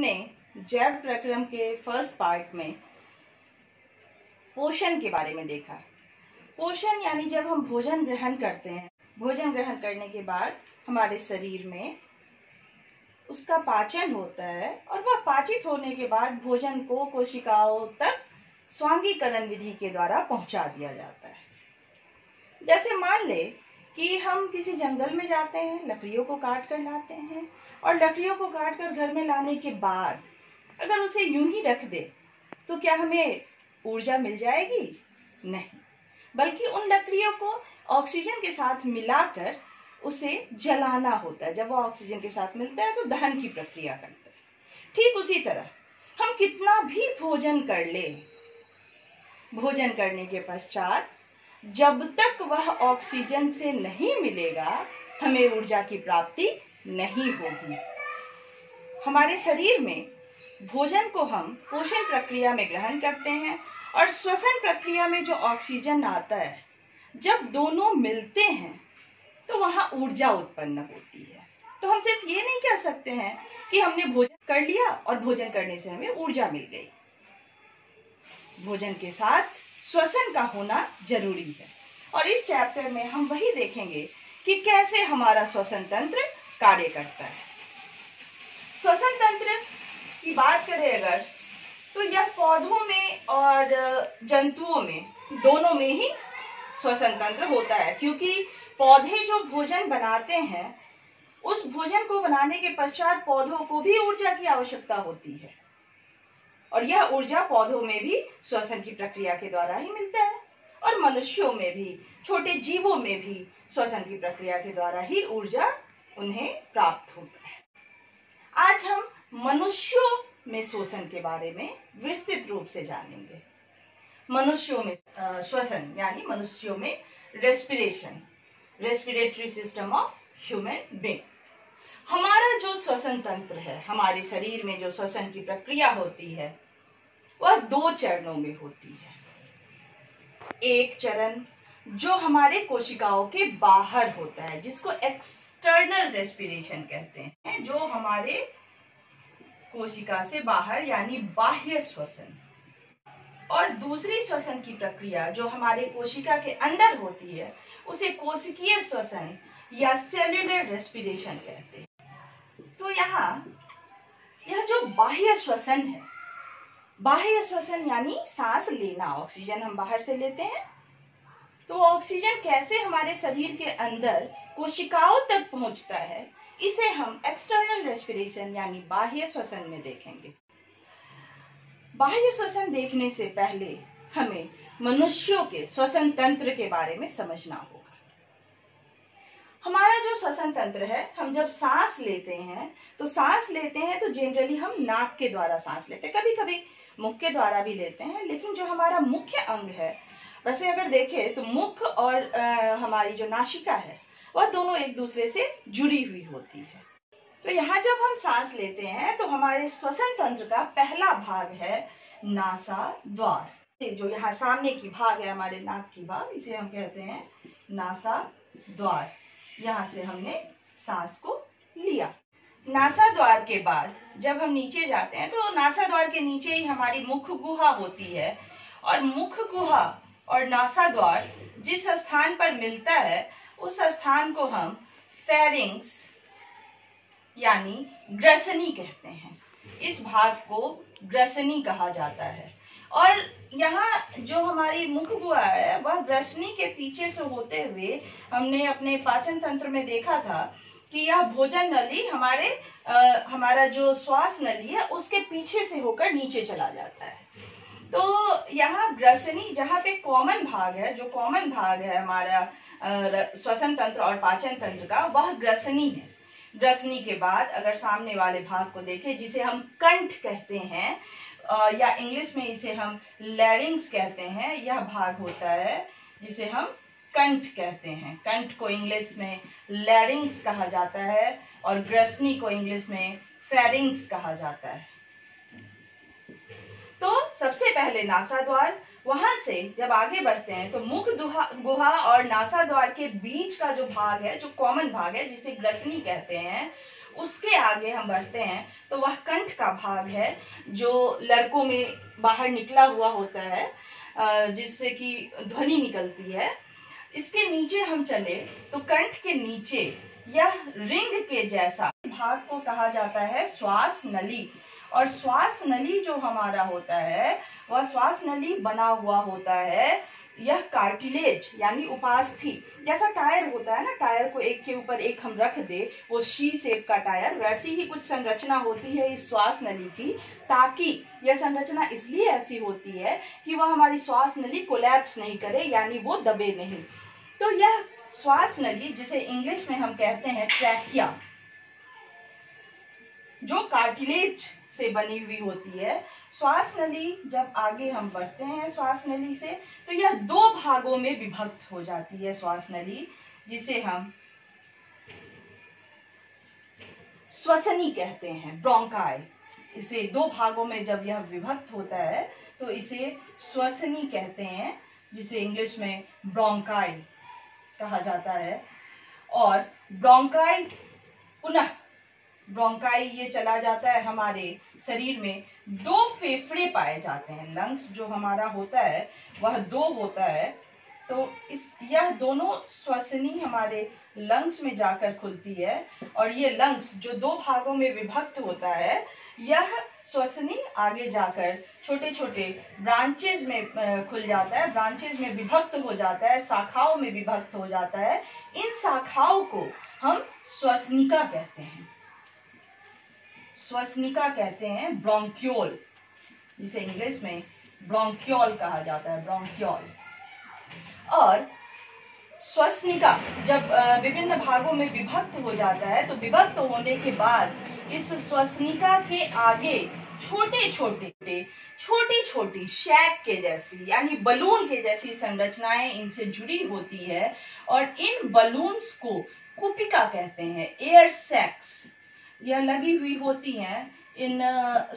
हमने जैव प्रक्रम के फर्स्ट पार्ट में पोषण के बारे में देखा। पोषण यानी जब हम भोजन ग्रहण करते हैं, भोजन ग्रहण करने के बाद हमारे शरीर में उसका पाचन होता है और वह पाचित होने के बाद भोजन को कोशिकाओं तक स्वांगीकरण विधि के द्वारा पहुंचा दिया जाता है। जैसे मान ले कि हम किसी जंगल में जाते हैं, लकड़ियों को काट कर लाते हैं और लकड़ियों को काट कर घर में लाने के बाद अगर उसे यूं ही रख दे तो क्या हमें ऊर्जा मिल जाएगी? नहीं, बल्कि उन लकड़ियों को ऑक्सीजन के साथ मिलाकर उसे जलाना होता है। जब वो ऑक्सीजन के साथ मिलता है तो दहन की प्रक्रिया करता है। ठीक उसी तरह हम कितना भी भोजन कर ले, भोजन करने के पश्चात जब तक वह ऑक्सीजन से नहीं मिलेगा हमें ऊर्जा की प्राप्ति नहीं होगी। हमारे शरीर में भोजन को हम पोषण प्रक्रिया में ग्रहण करते हैं और श्वसन प्रक्रिया में जो ऑक्सीजन आता है, जब दोनों मिलते हैं तो वहां ऊर्जा उत्पन्न होती है। तो हम सिर्फ ये नहीं कह सकते हैं कि हमने भोजन कर लिया और भोजन करने से हमें ऊर्जा मिल गई। भोजन के साथ श्वसन का होना जरूरी है और इस चैप्टर में हम वही देखेंगे कि कैसे हमारा श्वसन तंत्र कार्य करता है। श्वसन तंत्र की बात करें अगर तो यह पौधों में और जंतुओं में दोनों में ही श्वसन तंत्र होता है, क्योंकि पौधे जो भोजन बनाते हैं उस भोजन को बनाने के पश्चात पौधों को भी ऊर्जा की आवश्यकता होती है और यह ऊर्जा पौधों में भी श्वसन की प्रक्रिया के द्वारा ही मिलता है और मनुष्यों में भी, छोटे जीवों में भी श्वसन की प्रक्रिया के द्वारा ही ऊर्जा उन्हें प्राप्त होता है। आज हम मनुष्यों में श्वसन के बारे में विस्तृत रूप से जानेंगे। मनुष्यों में श्वसन यानी मनुष्यों में respiration, respiratory system of human being. हमारा जो श्वसन तंत्र है, हमारे शरीर में जो श्वसन की प्रक्रिया होती है वह दो चरणों में होती है। एक चरण जो हमारे कोशिकाओं के बाहर होता है जिसको एक्सटर्नल रेस्पिरेशन कहते हैं, जो हमारे कोशिका से बाहर यानी बाह्य श्वसन। और दूसरी श्वसन की प्रक्रिया जो हमारे कोशिका के अंदर होती है उसे कोशिकीय श्वसन या सेल्यूलर रेस्पिरेशन कहते हैं। तो यह जो बाह्य श्वसन है, बाह्य श्वसन यानी सांस लेना, ऑक्सीजन हम बाहर से लेते हैं तो ऑक्सीजन कैसे हमारे शरीर के अंदर कोशिकाओं तक पहुंचता है, इसे हम एक्सटर्नल रेस्पिरेशन यानी बाह्य श्वसन में देखेंगे। बाह्य श्वसन देखने से पहले हमें मनुष्यों के श्वसन तंत्र के बारे में समझना होगा। हमारा जो श्वसन तंत्र है, हम जब सांस लेते हैं तो जनरली हम नाक के द्वारा सांस लेते हैं, कभी कभी मुख के द्वारा भी लेते हैं, लेकिन जो हमारा मुख्य अंग है, वैसे अगर देखें तो मुख और हमारी जो नासिका है वह दोनों एक दूसरे से जुड़ी हुई होती है। तो यहाँ जब हम सांस लेते हैं तो हमारे श्वसन तंत्र का पहला भाग है नासा द्वार। जो यहाँ सामने की भाग है हमारे नाक की भाग, इसे हम कहते हैं नासा द्वार। यहाँ से हमने सांस को लिया। नासा द्वार के बाद जब हम नीचे जाते हैं तो नासा द्वार के नीचे ही हमारी मुख गुहा होती है और मुख गुहा और नासा द्वार जिस स्थान पर मिलता है उस स्थान को हम फेरिंग्स यानी ग्रसनी कहते हैं। इस भाग को ग्रसनी कहा जाता है और यहाँ जो हमारी मुख गुहा है वह ग्रसनी के पीछे से होते हुए हमने अपने पाचन तंत्र में देखा था कि यह भोजन नली हमारा जो श्वास नली है उसके पीछे से होकर नीचे चला जाता है। तो यहाँ ग्रसनी जहाँ पे कॉमन भाग है, जो कॉमन भाग है हमारा श्वसन तंत्र और पाचन तंत्र का, वह ग्रसनी है। ग्रसनी के बाद अगर सामने वाले भाग को देखें जिसे हम कंठ कहते हैं या इंग्लिश में इसे हम लैरिंग्स कहते हैं, यह भाग होता है जिसे हम कंठ कहते हैं। कंठ को इंग्लिश में लैरिंग्स कहा जाता है और ग्रसनी को इंग्लिश में फेरिंग्स कहा जाता है। तो सबसे पहले नासा द्वार, वहां से जब आगे बढ़ते हैं तो मुख गुहा और नासा द्वार के बीच का जो भाग है, जो कॉमन भाग है जिसे ग्रसनी कहते हैं, उसके आगे हम बढ़ते हैं तो वह कंठ का भाग है, जो लड़कों में बाहर निकला हुआ होता है, जिससे कि ध्वनि निकलती है। इसके नीचे हम चले तो कंठ के नीचे यह रिंग के जैसा भाग को कहा जाता है श्वास नली। और श्वास नली जो हमारा होता है वह श्वास नली बना हुआ होता है, यह कार्टिलेज यानी उपास्थि, जैसा टायर होता है ना, टायर को एक के ऊपर एक हम रख दे, वो शी शेप का टायर, वैसी ही कुछ संरचना होती है इस श्वास नली की। ताकि यह संरचना इसलिए ऐसी होती है कि वह हमारी श्वास नली कोलैप्स नहीं करे, यानी वो दबे नहीं। तो यह श्वास नली, जिसे इंग्लिश में हम कहते हैं ट्रैकिया, जो कार्टिलेज से बनी हुई होती है। श्वास नली जब आगे हम बढ़ते हैं श्वास नली से, तो यह दो भागों में विभक्त हो जाती है श्वास नली, जिसे हम श्वसनी कहते हैं, ब्रोंकाई। इसे दो भागों में जब यह विभक्त होता है तो इसे श्वसनी कहते हैं, जिसे इंग्लिश में ब्रोंकाई कहा जाता है। और ब्रोंकाई पुनः ब्रोंकाई ये चला जाता है, हमारे शरीर में दो फेफड़े पाए जाते हैं। लंग्स जो हमारा होता है वह दो होता है, तो यह दोनों श्वसनी हमारे लंग्स में जाकर खुलती है। और ये लंग्स जो दो भागों में विभक्त होता है, यह श्वसनी आगे जाकर छोटे छोटे ब्रांचेज में खुल जाता है, ब्रांचेज में विभक्त हो जाता है, शाखाओं में विभक्त हो जाता है। इन शाखाओं को हम श्वसनिका कहते हैं, श्वसनिका कहते हैं, ब्रोंक्योल, जिसे इंग्लिश में ब्रोंक्योल कहा जाता है, ब्रोंक्योल। और श्वसनिका जब विभिन्न भागों में विभक्त हो जाता है, तो विभक्त होने के बाद इस श्वसनिका के आगे छोटे छोटी शैक के जैसी यानी बलून के जैसी संरचनाएं इनसे जुड़ी होती है। और इन बलून्स को कुपिका कहते हैं, एयर सैक्स, यह लगी हुई होती हैं इन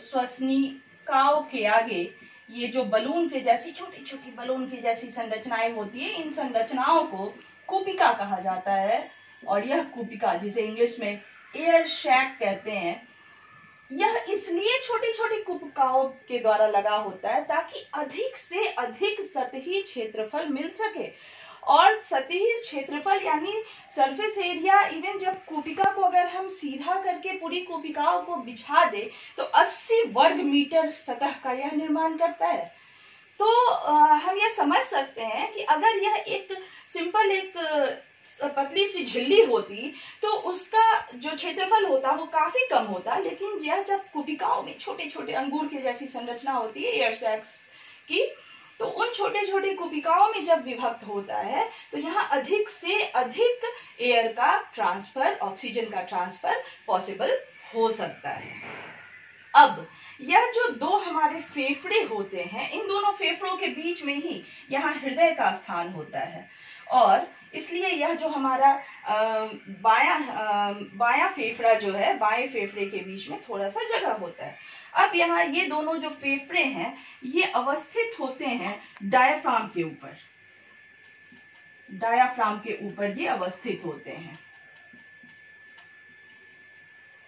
श्वसनिकाओं के आगे। ये जो बलून के जैसी छोटी बलून की जैसी संरचनाएं होती है, इन संरचनाओं को कुपिका कहा जाता है। और यह कुपिका, जिसे इंग्लिश में एयर शैक कहते हैं, यह इसलिए छोटी कुपिकाओं के द्वारा लगा होता है ताकि अधिक से अधिक सतही क्षेत्रफल मिल सके। और सतही क्षेत्रफल यानी सरफेस एरिया, इवन जब कुपिका को अगर हम सीधा करके पूरी कुपिकाओं को बिछा दे तो 80 वर्ग मीटर सतह का यह निर्माण करता है। तो हम यह समझ सकते हैं कि अगर यह एक सिंपल एक पतली सी झिल्ली होती तो उसका जो क्षेत्रफल होता वो काफी कम होता, लेकिन यह जब कुपिकाओं में छोटे अंगूर के जैसी संरचना होती है एयर सैक्स की, तो उन छोटे कुपिकाओं में जब विभक्त होता है तो यहाँ अधिक से अधिक एयर का ट्रांसफर, ऑक्सीजन का ट्रांसफर पॉसिबल हो सकता है। अब यह जो दो हमारे फेफड़े होते हैं, इन दोनों फेफड़ों के बीच में ही यहाँ हृदय का स्थान होता है। और इसलिए यह जो हमारा बायां फेफड़ा जो है, बाएं फेफड़े के बीच में थोड़ा सा जगह होता है। अब यहाँ ये दोनों जो फेफड़े हैं ये अवस्थित होते हैं डायफ्राम के ऊपर, डायफ्राम के ऊपर ये अवस्थित होते हैं।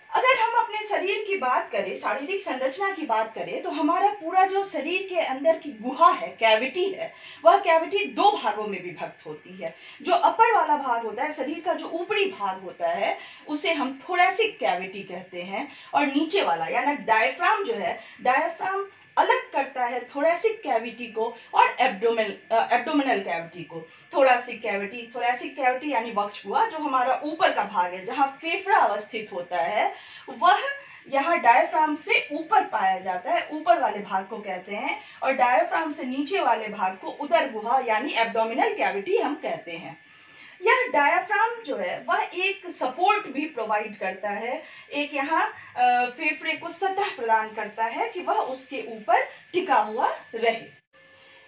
अगर हम अपने शरीर की बात करें, शारीरिक संरचना की बात करें, तो हमारा पूरा जो शरीर के अंदर की गुहा है, कैविटी है, वह कैविटी दो भागों में विभक्त होती है। जो अपर वाला भाग होता है, शरीर का जो ऊपरी भाग होता है, उसे हम थोरैसिक कैविटी कहते हैं। और नीचे वाला यानी डायफ्राम जो है, डायफ्राम अलग करता है थोरैसिक कैविटी को और एब्डोमिनल कैविटी को। थोरैसिक कैविटी यानी वक्षगुहा, जो हमारा ऊपर का भाग है, जहां फेफड़ा अवस्थित होता है, वह यहाँ डायफ्राम से ऊपर पाया जाता है, ऊपर वाले भाग को कहते हैं। और डायफ्राम से नीचे वाले भाग को उदर गुहा यानी एब्डोमिनल कैविटी हम कहते हैं। यह डायफ्राम जो है वह एक सपोर्ट भी प्रोवाइड करता है, एक यहाँ फेफड़े को सतह प्रदान करता है कि वह उसके ऊपर टिका हुआ रहे।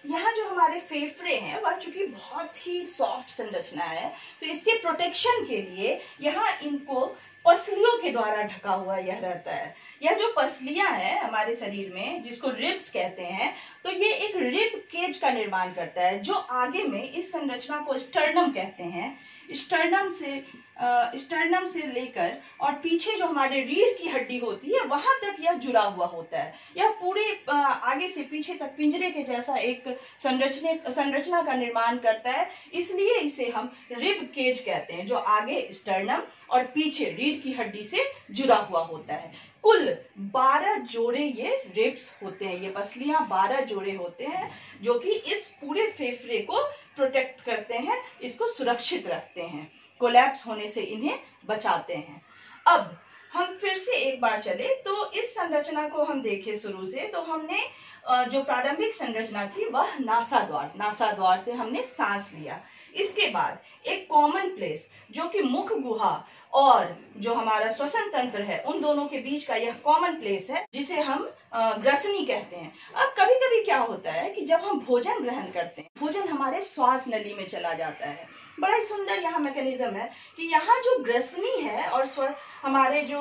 यहाँ जो हमारे फेफड़े हैं वह चूंकि बहुत ही सॉफ्ट संरचना है, तो इसके प्रोटेक्शन के लिए यहाँ इनको पसलियों के द्वारा ढका हुआ यह रहता है। यह जो पसलियां हैं हमारे शरीर में, जिसको रिब्स कहते हैं, तो ये एक रिब केज का निर्माण करता है, जो आगे में इस संरचना को स्टर्नम कहते हैं। स्टर्नम से लेकर और पीछे जो हमारे रीढ़ की हड्डी होती है वहां तक यह जुड़ा हुआ होता है। यह पूरे आगे से पीछे तक पिंजरे के जैसा एक संरचना का निर्माण करता है, इसलिए इसे हम रिब केज कहते हैं, जो आगे स्टर्नम और पीछे रीढ़ की हड्डी से जुड़ा हुआ होता है। कुल 12 जोड़े ये रिब्स होते हैं, ये पसलियां 12 जोड़े होते हैं, जो कि इस पूरे फेफड़े को प्रोटेक्ट करते हैं, इसको सुरक्षित रखते हैं, कोलैप्स होने से इन्हें बचाते हैं। अब हम फिर से एक बार चले तो इस संरचना को हम देखें शुरू से, तो हमने जो प्रारंभिक संरचना थी वह नासा द्वार से हमने सांस लिया। इसके बाद एक कॉमन प्लेस जो कि मुख गुहा और जो हमारा श्वसन तंत्र है, उन दोनों के बीच का यह कॉमन प्लेस है, जिसे हम ग्रसनी कहते हैं। अब कभी कभी क्या होता है कि जब हम भोजन ग्रहण करते हैं, भोजन हमारे श्वास नली में चला जाता है। बड़ा ही सुंदर यहाँ मैकेनिज्म है कि यहाँ जो ग्रसनी है और हमारे जो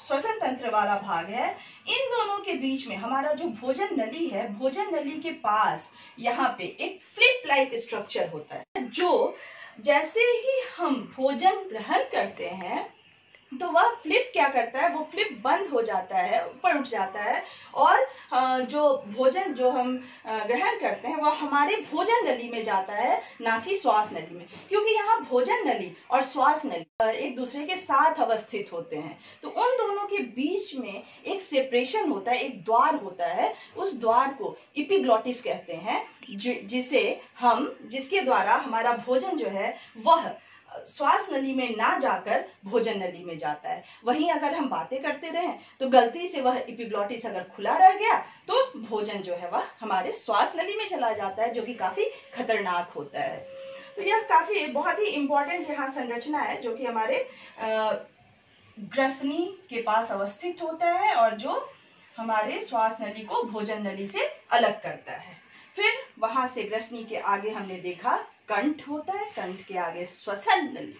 श्वसन तंत्र वाला भाग है, इन दोनों के बीच में हमारा जो भोजन नली है, भोजन नली के पास यहाँ पे एक फ्लिप लाइक स्ट्रक्चर होता है, जो जैसे ही हम भोजन ग्रहण करते हैं तो वह फ्लिप क्या करता है, वो फ्लिप बंद हो जाता है, ऊपर उठ जाता है, और जो भोजन जो हम ग्रहण करते हैं वह हमारे भोजन नली में जाता है, ना कि श्वास नली में, क्योंकि यहाँ भोजन नली और श्वास नली एक दूसरे के साथ अवस्थित होते हैं। तो उन दोनों के बीच में एक सेपरेशन होता है, एक द्वार होता है, उस द्वार को एपिग्लॉटिस कहते हैं, जिसके द्वारा हमारा भोजन जो है वह श्वास नली में ना जाकर भोजन नली में जाता है। वहीं अगर हम बातें करते रहें तो गलती से वह एपिग्लॉटिस अगर खुला रह गया तो भोजन जो है वह हमारे श्वास नली में चला जाता है, जो कि काफी खतरनाक होता है। तो यह बहुत ही इंपॉर्टेंट यहाँ संरचना है, जो कि हमारे ग्रसनी के पास अवस्थित होता है और जो हमारे श्वास नली को भोजन नली से अलग करता है। फिर वहां से ग्रसनी के आगे हमने देखा कंठ होता है, कंठ के आगे श्वसन नली,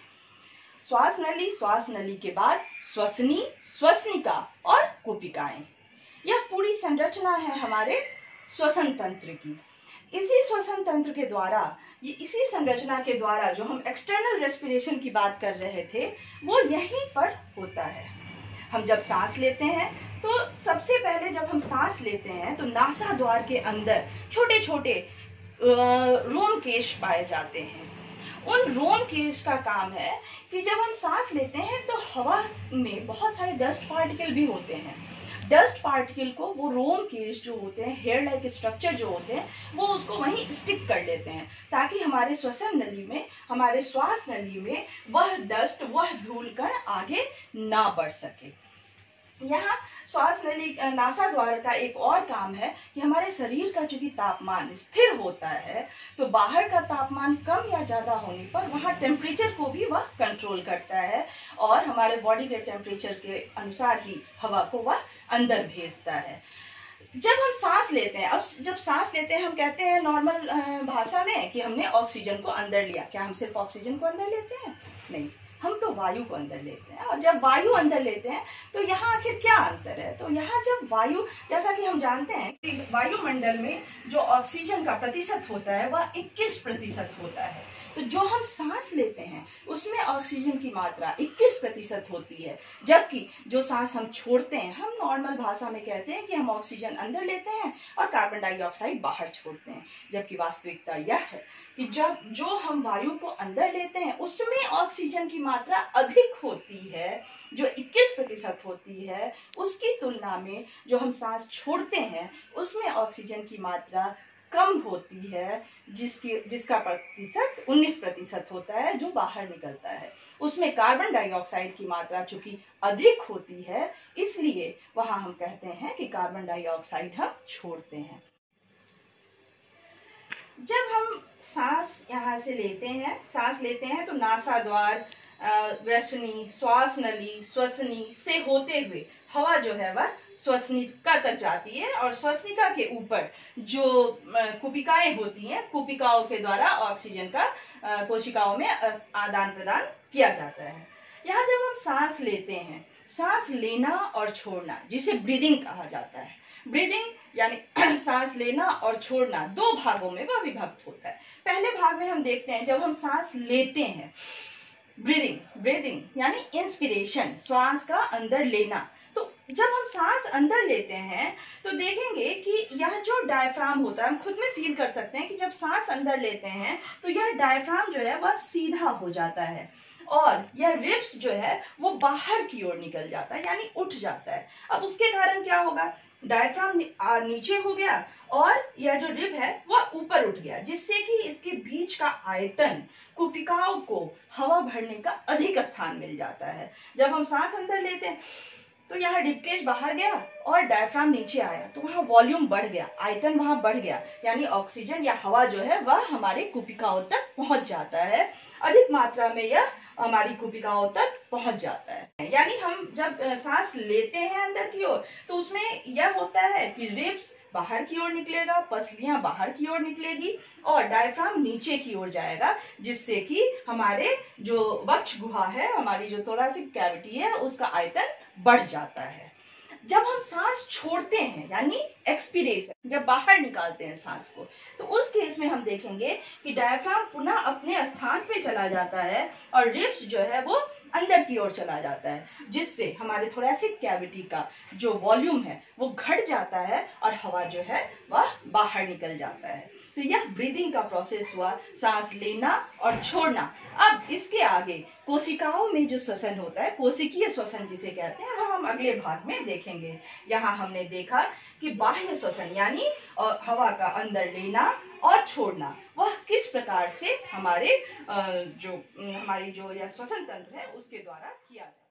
श्वास नली के बाद श्वसनी, श्वसनिका और कुपिकाएं। यह पूरी संरचना है हमारे श्वसन तंत्र की। इसी श्वसन तंत्र के द्वारा, इसी संरचना के द्वारा जो हम एक्सटर्नल रेस्पिरेशन की बात कर रहे थे, वो यहीं पर होता है। हम जब सांस लेते हैं तो सबसे पहले जब हम सांस लेते हैं तो नासा द्वार के अंदर छोटे छोटे रोम केश पाए जाते हैं। उन रोम केश का काम है कि जब हम सांस लेते हैं तो हवा में बहुत सारे डस्ट पार्टिकल भी होते हैं। डस्ट पार्टिकल को वो रोम केश जो होते हैं, हेयर लाइक स्ट्रक्चर जो होते हैं, वो उसको वहीं स्टिक कर लेते हैं, ताकि हमारे श्वसन नली में, हमारे श्वास नली में वह डस्ट, वह धूल कण आगे ना बढ़ सके। यहाँ श्वास नली नासा द्वार का एक और काम है कि हमारे शरीर का चूंकि तापमान स्थिर होता है, तो बाहर का तापमान कम या ज्यादा होने पर वहाँ टेम्परेचर को भी वह कंट्रोल करता है और हमारे बॉडी के टेम्परेचर के अनुसार ही हवा को वह अंदर भेजता है। जब हम सांस लेते हैं, अब जब सांस लेते हैं हम कहते हैं नॉर्मल भाषा में कि हमने ऑक्सीजन को अंदर लिया। क्या हम सिर्फ ऑक्सीजन को अंदर लेते हैं? नहीं, हम तो वायु को अंदर लेते हैं। और जब वायु अंदर लेते हैं तो यहाँ आखिर क्या अंतर है? तो यहाँ जब वायु, जैसा कि हम जानते हैं कि वायुमंडल में जो ऑक्सीजन का प्रतिशत होता है वह 21% होता है, तो जो हम सांस लेते हैं उसमें ऑक्सीजन की मात्रा 21% होती है, जबकि जो सांस हम छोड़ते हैं, हम नॉर्मल भाषा में कहते हैं कि हम ऑक्सीजन अंदर लेते हैं और कार्बन डाइऑक्साइड बाहर छोड़ते हैं, जबकि वास्तविकता यह है कि जब जो हम वायु को अंदर लेते हैं उसमें ऑक्सीजन की मात्रा अधिक होती है, जो 21% होती है, उसकी तुलना में जो हम सांस छोड़ते हैं उसमें ऑक्सीजन की मात्रा कम होती है, जिसका प्रतिशत 19% होता है जो बाहर निकलता है। उसमें कार्बन डाइऑक्साइड की मात्रा चूंकि अधिक होती है, इसलिए वहां हम कहते हैं कि कार्बन डाइऑक्साइड हम छोड़ते हैं। जब हम सांस यहाँ से सांस लेते हैं तो नासा द्वार, ग्रसनी, श्वास नली, श्वसनी से होते हुए हवा जो है वह श्वसनिका तक जाती है और श्वसनिका के ऊपर जो कुपिकाएं होती हैं, कुपिकाओं के द्वारा ऑक्सीजन का कोशिकाओं में आदान प्रदान किया जाता है। यहाँ जब हम सांस लेते हैं सांस लेना और छोड़ना, जिसे ब्रीदिंग कहा जाता है। ब्रीदिंग यानी सांस लेना और छोड़ना दो भागों में वह विभक्त होता है। पहले भाग में हम देखते हैं जब हम सांस लेते हैं, ब्रीदिंग यानी इंस्पिरेशन, श्वास का अंदर लेना। तो जब हम सांस अंदर लेते हैं तो देखेंगे कि यह जो डायफ्राम होता है, हम खुद में फील कर सकते हैं कि जब सांस अंदर लेते हैं तो यह डायफ्राम जो है वह सीधा हो जाता है और यह रिब्स जो है वो बाहर की ओर निकल जाता है, यानी उठ जाता है। अब उसके कारण क्या होगा, डायफ्राम नीचे हो गया और यह जो रिब है वह ऊपर उठ गया, जिससे कि इसके बीच का आयतन, कुपिकाओं को हवा भरने का अधिक स्थान मिल जाता है। जब हम सांस अंदर लेते हैं तो यहाँ रिबकेज बाहर गया और डायफ्राम नीचे आया, तो वहाँ वॉल्यूम बढ़ गया, आयतन वहाँ बढ़ गया, यानी ऑक्सीजन या हवा जो है वह हमारे कुपिकाओं तक पहुंच जाता है, अधिक मात्रा में यह हमारी कुपिकाओं तक पहुंच जाता है। यानी हम जब सांस लेते हैं अंदर की ओर तो उसमें यह होता है कि रिब्स बाहर की ओर निकलेगा, पसलियां बाहर की ओर निकलेगी और डायफ्राम नीचे की ओर जाएगा, जिससे कि हमारे जो वक्ष गुहा है, हमारी जो थोरैसिक कैविटी है, उसका आयतन बढ़ जाता है। जब हम सांस छोड़ते हैं यानी एक्सपीरेशन, जब बाहर निकालते हैं सांस को, तो उस केस में हम देखेंगे कि डायफ्राम पुनः अपने स्थान पे चला जाता है और रिब्स जो है वो अंदर की ओर चला जाता है, जिससे हमारे थोरैसिक कैविटी का जो वॉल्यूम है वो घट जाता है और हवा जो है वह बाहर निकल जाता है। तो यह ब्रीदिंग का प्रोसेस हुआ, सांस लेना और छोड़ना। अब इसके आगे कोशिकाओं में जो श्वसन होता है, कोशिकीय श्वसन जिसे कहते हैं, वह हम अगले भाग में देखेंगे। यहाँ हमने देखा कि बाह्य श्वसन यानी हवा का अंदर लेना और छोड़ना वह किस प्रकार से हमारी जो यह श्वसन तंत्र है उसके द्वारा किया जाए।